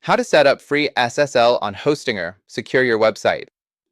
How to set up free SSL on Hostinger, secure your website.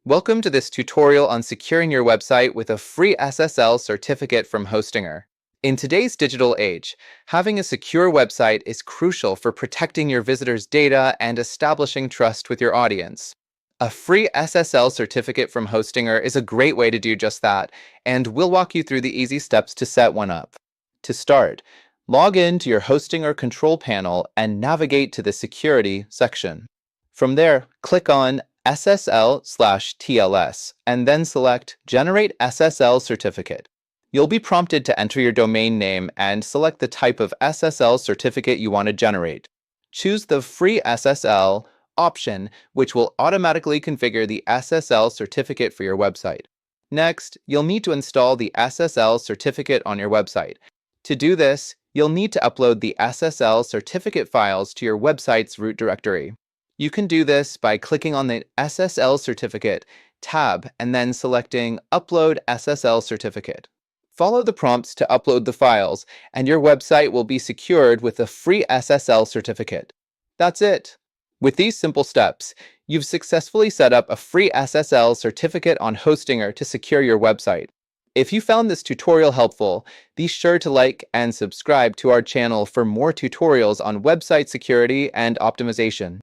Welcome to this tutorial on securing your website with a free SSL certificate from Hostinger. In today's digital age, having a secure website is crucial for protecting your visitors' data and establishing trust with your audience. A free SSL certificate from Hostinger is a great way to do just that, and we'll walk you through the easy steps to set one up. To start, log in to your Hostinger control panel and navigate to the Security section. From there, click on SSL/TLS and then select Generate SSL Certificate. You'll be prompted to enter your domain name and select the type of SSL certificate you want to generate. Choose the Free SSL option, which will automatically configure the SSL certificate for your website. Next, you'll need to install the SSL certificate on your website. To do this, you'll need to upload the SSL certificate files to your website's root directory. You can do this by clicking on the SSL certificate tab and then selecting Upload SSL certificate. Follow the prompts to upload the files, and your website will be secured with a free SSL certificate. That's it. With these simple steps, you've successfully set up a free SSL certificate on Hostinger to secure your website. If you found this tutorial helpful, be sure to like and subscribe to our channel for more tutorials on website security and optimization.